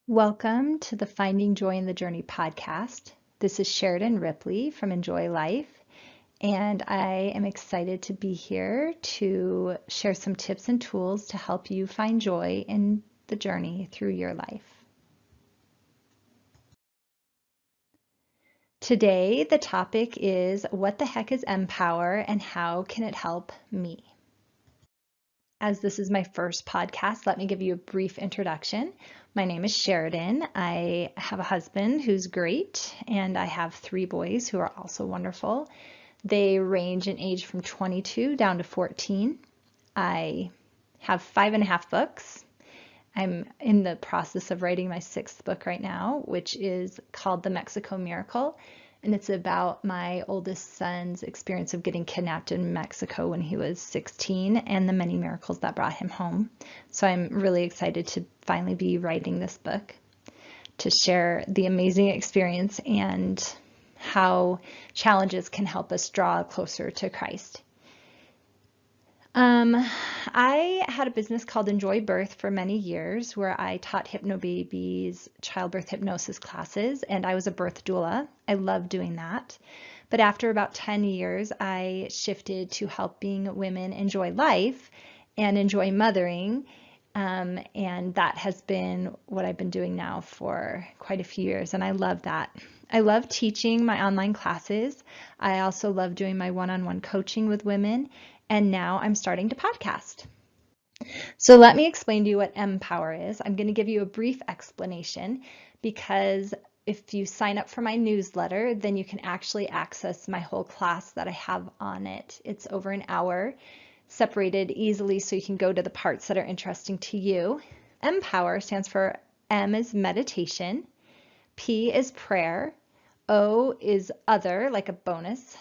Welcome to the Finding Joy in the Journey podcast. This is Sheridan Ripley from Enjoy Life, and I am excited to be here to share some tips and tools to help you find joy in the journey through your life. Today, the topic is what the heck is MPoWeR and how can it help me? As this is my first podcast, let me give you a brief introduction. My name is Sheridan. I have a husband who's great, and I have 3 boys who are also wonderful. They range in age from 22 down to 14. I have 5.5 books. I'm in the process of writing my 6th book right now, which is called The Mexico Miracle. And it's about my oldest son's experience of getting kidnapped in Mexico when he was 16 and the many miracles that brought him home. So I'm really excited to finally be writing this book to share the amazing experience and how challenges can help us draw closer to Christ. I had a business called Enjoy Birth for many years where I taught hypnobabies childbirth hypnosis classes, and I was a birth doula. I loved doing that. But after about 10 years, I shifted to helping women enjoy life and enjoy mothering. And that has been what I've been doing now for quite a few years, and I love that. I love teaching my online classes. I also love doing my one-on-one coaching with women. And now I'm starting to podcast. So let me explain to you what MPoWeR is. I'm going to give you a brief explanation because if you sign up for my newsletter, then you can actually access my whole class that I have on it. It's over an hour, separated easily so you can go to the parts that are interesting to you. MPoWeR stands for M is meditation, P is prayer, O is other, like a bonus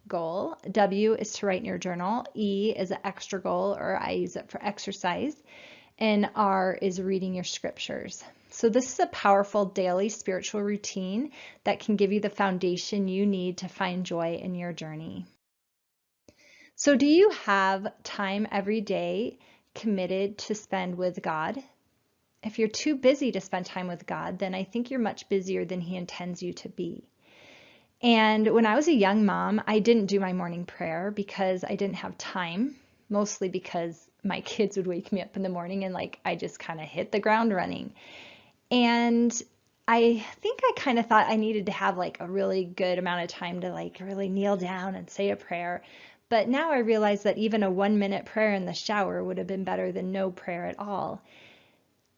goal. W is to write in your journal. E is an extra goal, or I use it for exercise. And R is reading your scriptures. So this is a powerful daily spiritual routine that can give you the foundation you need to find joy in your journey. So do you have time every day committed to spend with God? If you're too busy to spend time with God, then I think you're much busier than He intends you to be. And when I was a young mom, I didn't do my morning prayer because I didn't have time, mostly because my kids would wake me up in the morning and I just kind of hit the ground running. And I think I kind of thought I needed to have a really good amount of time to really kneel down and say a prayer. But now I realize that even a 1-minute prayer in the shower would have been better than no prayer at all.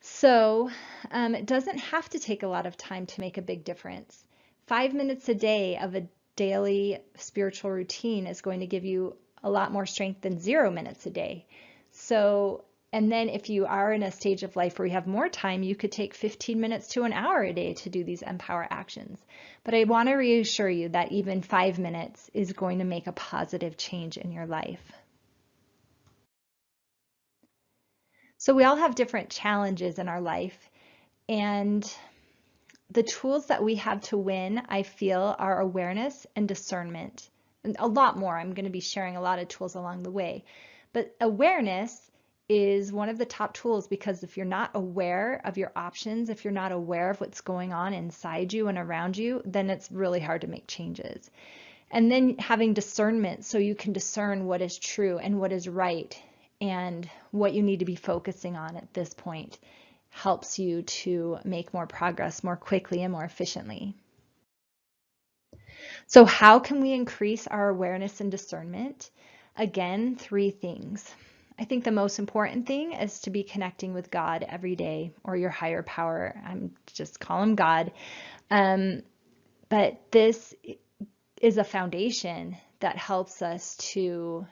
So it doesn't have to take a lot of time to make a big difference. 5 minutes a day of a daily spiritual routine is going to give you a lot more strength than 0 minutes a day. So, and then if you are in a stage of life where you have more time, you could take 15 minutes to an hour a day to do these MPoWeR actions. But I want to reassure you that even 5 minutes is going to make a positive change in your life. So we all have different challenges in our life, and the tools that we have to win, I feel, are awareness and discernment. And a lot more. I'm going to be sharing a lot of tools along the way. But awareness is one of the top tools because if you're not aware of your options, if you're not aware of what's going on inside you and around you, then it's really hard to make changes. And then having discernment so you can discern what is true and what is right and what you need to be focusing on at this point helps you to make more progress more quickly and more efficiently. So how can we increase our awareness and discernment? Again, 3 things. I think the most important thing is to be connecting with God every day, or your higher power. I'm just call him God. But this is a foundation that helps us to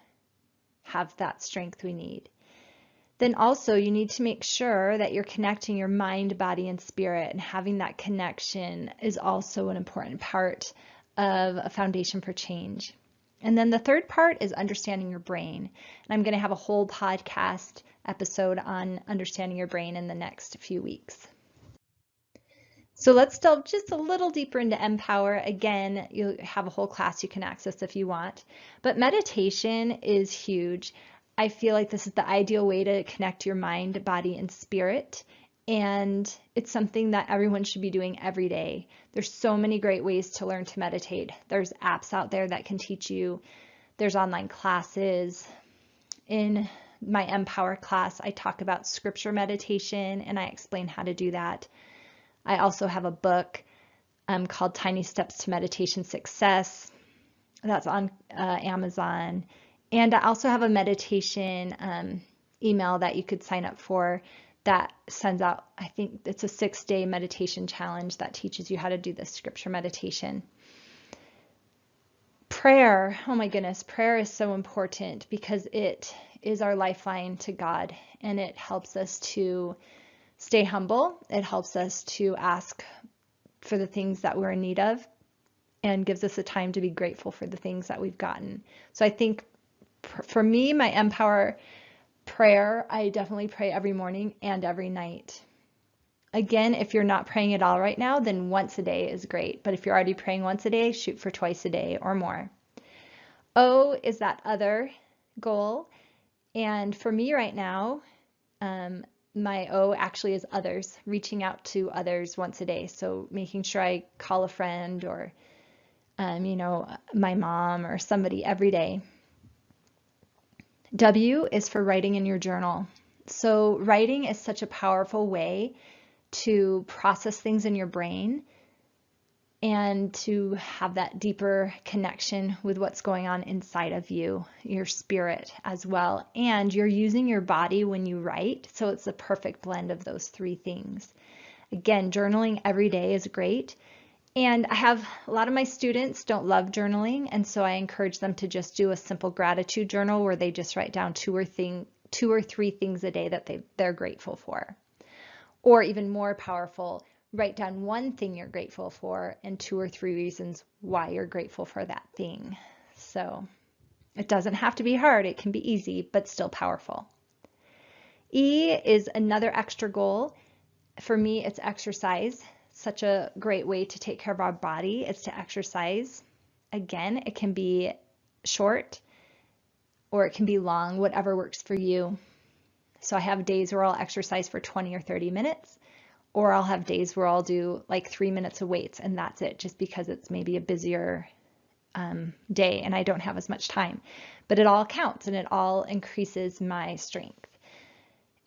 have that strength we need. Then also you need to make sure that you're connecting your mind, body, and spirit, and having that connection is also an important part of a foundation for change. And then the third part is understanding your brain. And I'm going to have a whole podcast episode on understanding your brain in the next few weeks. So let's delve just a little deeper into MPoWeR. Again, you'll have a whole class you can access if you want. But meditation is huge. I feel like this is the ideal way to connect your mind, body, and spirit and it's something that everyone should be doing every day. There's so many great ways to learn to meditate. There's apps out there that can teach you. There's online classes. In my MPoWeR class, I talk about scripture meditation and I explain how to do that. I also have a book called Tiny Steps to Meditation Success. That's on Amazon. And I also have a meditation email that you could sign up for that sends out, I think it's a 6-day meditation challenge that teaches you how to do this scripture meditation. Prayer, oh my goodness, prayer is so important because it is our lifeline to God, and it helps us to stay humble. It helps us to ask for the things that we're in need of and gives us a time to be grateful for the things that we've gotten. So I think for me, my MPoWeR prayer, I definitely pray every morning and every night. Again, if you're not praying at all right now, then once a day is great. But if you're already praying once a day, shoot for twice a day or more. O is that other goal. And for me right now, my O actually is others, reaching out to others once a day. So making sure I call a friend or, my mom or somebody every day. W is for writing in your journal. So writing is such a powerful way to process things in your brain and to have that deeper connection with what's going on inside of you, your spirit as well. And you're using your body when you write, so it's the perfect blend of those three things. Again, journaling every day is great. And I have a lot of my students don't love journaling, and so I encourage them to just do a simple gratitude journal where they just write down two or three things a day that they're grateful for. Or even more powerful, write down one thing you're grateful for and 2 or 3 reasons why you're grateful for that thing. So it doesn't have to be hard, it can be easy, but still powerful. E is another extra goal. For me, it's exercise. Such a great way to take care of our body is to exercise. Again, it can be short or it can be long, whatever works for you. So I have days where I'll exercise for 20 or 30 minutes, or I'll have days where I'll do like 3 minutes of weights and that's it, just because it's maybe a busier day and I don't have as much time. But it all counts and it all increases my strength.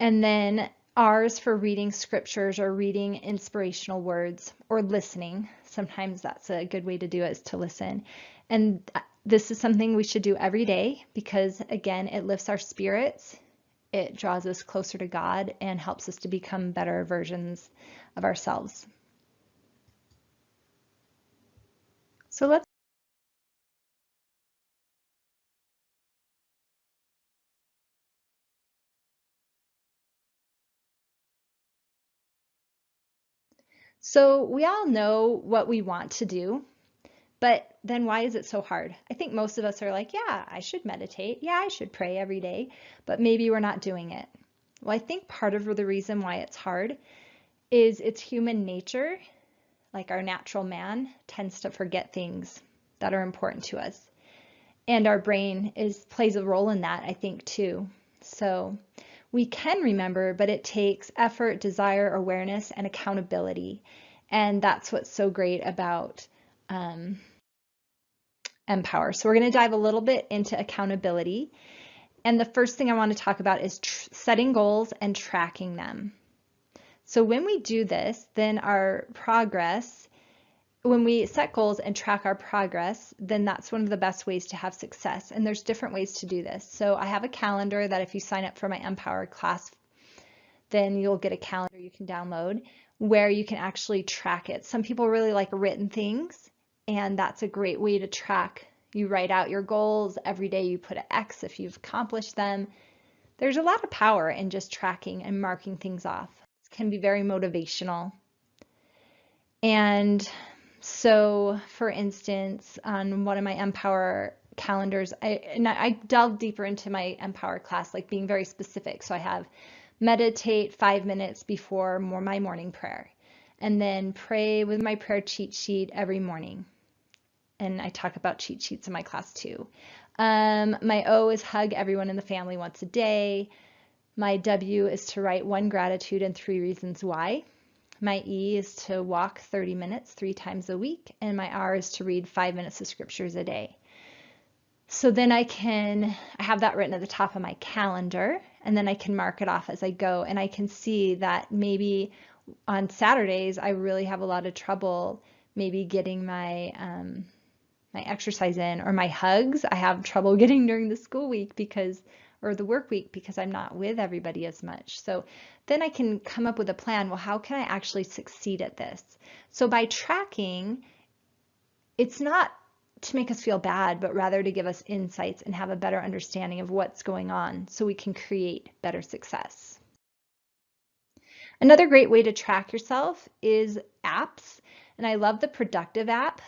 And then R's for reading scriptures or reading inspirational words or listening. Sometimes that's a good way to do it, is to listen. And this is something we should do every day because, again, it lifts our spirits. It draws us closer to God and helps us to become better versions of ourselves. So we all know what we want to do, but then why is it so hard? I think most of us are like, yeah, I should meditate. Yeah, I should pray every day, but maybe we're not doing it. Well, I think part of the reason why it's hard is it's human nature, like our natural man tends to forget things that are important to us. And our brain plays a role in that, I think, too. So we can remember, but it takes effort, desire, awareness, and accountability. And that's what's so great about MPoWeR. So we're going to dive a little bit into accountability. And the first thing I want to talk about is setting goals and tracking them. So when we do this, then our progress, when we set goals and track our progress, then that's one of the best ways to have success. And there's different ways to do this. So I have a calendar that if you sign up for my MPoWeR class, then you'll get a calendar you can download where you can actually track it. Some people really like written things, and that's a great way to track. You write out your goals. Every day you put an X if you've accomplished them. There's a lot of power in just tracking and marking things off. It can be very motivational. And so, for instance, on one of my MPoWeR calendars, I delve deeper into my MPoWeR class, like being very specific. So I have meditate 5 minutes before my morning prayer, and then pray with my prayer cheat sheet every morning. And I talk about cheat sheets in my class too. My O is hug everyone in the family once a day. My W is to write 1 gratitude and 3 reasons why. My E is to walk 30 minutes 3 times a week, and my R is to read 5 minutes of scriptures a day. So then I have that written at the top of my calendar, and then I can mark it off as I go, and I can see that maybe on Saturdays I really have a lot of trouble maybe getting my exercise in, or my hugs I have trouble getting during the school week or the work week because I'm not with everybody as much. So then I can come up with a plan. Well, how can I actually succeed at this? So by tracking, it's not to make us feel bad, but rather to give us insights and have a better understanding of what's going on so we can create better success. Another great way to track yourself is apps. And I love the Productive app.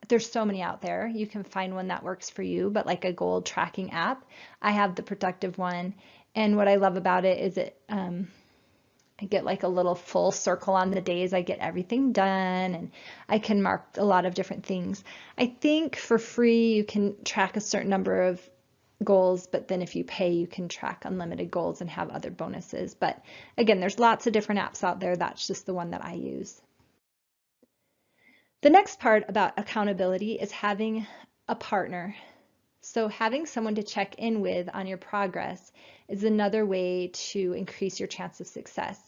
There's so many out there. You can find one that works for you, but like a goal tracking app. I have the Productive one. And what I love about it is I get like a little full circle on the days I get everything done, and I can mark a lot of different things. I think for free you can track a certain number of goals, but then if you pay you can track unlimited goals and have other bonuses. But again, there's lots of different apps out there. That's just the one that I use. The next part about accountability is having a partner. So having someone to check in with on your progress is another way to increase your chance of success.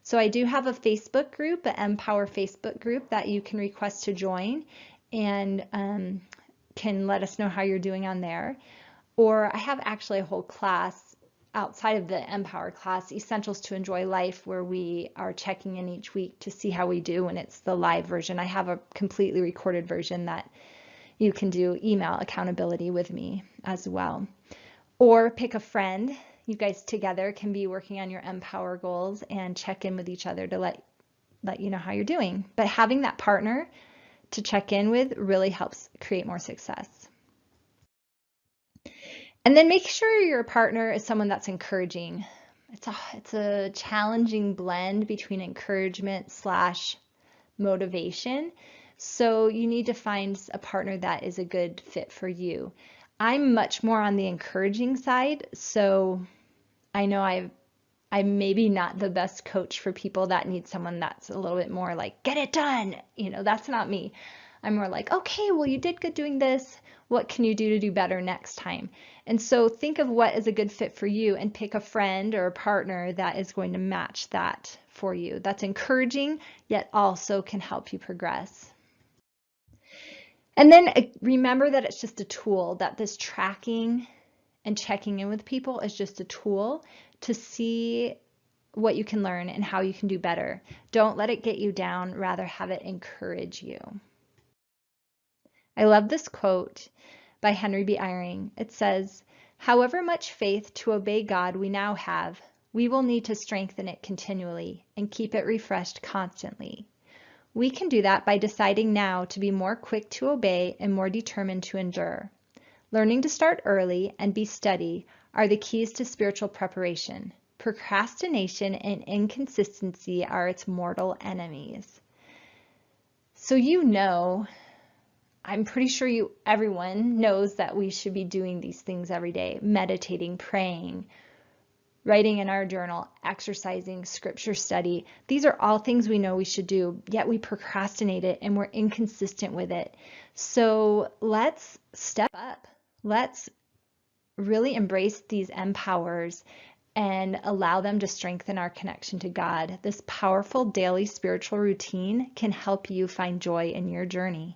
So I do have a Facebook group, an MPoWeR Facebook group that you can request to join, and can let us know how you're doing on there. Or I have actually a whole class outside of the MPoWeR class, Essentials to Enjoy Life, where we are checking in each week to see how we do, and it's the live version. I have a completely recorded version that you can do email accountability with me as well. Or pick a friend. You guys together can be working on your MPoWeR goals and check in with each other to let you know how you're doing. But having that partner to check in with really helps create more success. And then make sure your partner is someone that's encouraging. It's a challenging blend between encouragement / motivation. So you need to find a partner that is a good fit for you. I'm much more on the encouraging side, so I know I'm maybe not the best coach for people that need someone that's a little bit more like, get it done. That's not me. I'm more like, okay, well, you did good doing this. What can you do to do better next time? And so think of what is a good fit for you and pick a friend or a partner that is going to match that for you. That's encouraging, yet also can help you progress. And then remember that it's just a tool, that this tracking and checking in with people is just a tool to see what you can learn and how you can do better. Don't let it get you down, rather have it encourage you. I love this quote by Henry B. Eyring. It says, "However much faith to obey God we now have, we will need to strengthen it continually and keep it refreshed constantly. We can do that by deciding now to be more quick to obey and more determined to endure. Learning to start early and be steady are the keys to spiritual preparation. Procrastination and inconsistency are its mortal enemies." So I'm pretty sure everyone knows that we should be doing these things every day: meditating, praying, writing in our journal, exercising, scripture study. These are all things we know we should do, yet we procrastinate it and we're inconsistent with it. So let's step up. Let's really embrace these MPoWERs and allow them to strengthen our connection to God. This powerful daily spiritual routine can help you find joy in your journey.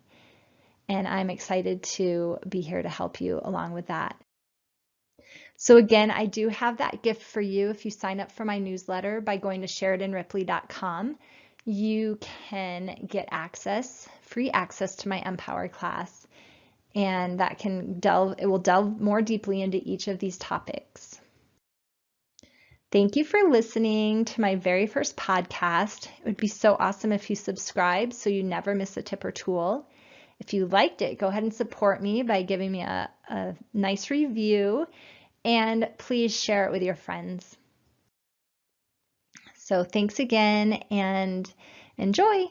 And I'm excited to be here to help you along with that. So again, I do have that gift for you. If you sign up for my newsletter by going to SheridanRipley.com, you can get free access to my MPoWER class, and it will delve more deeply into each of these topics. Thank you for listening to my very first podcast. It would be so awesome if you subscribe so you never miss a tip or tool. If you liked it, go ahead and support me by giving me a nice review, and please share it with your friends. So thanks again and enjoy.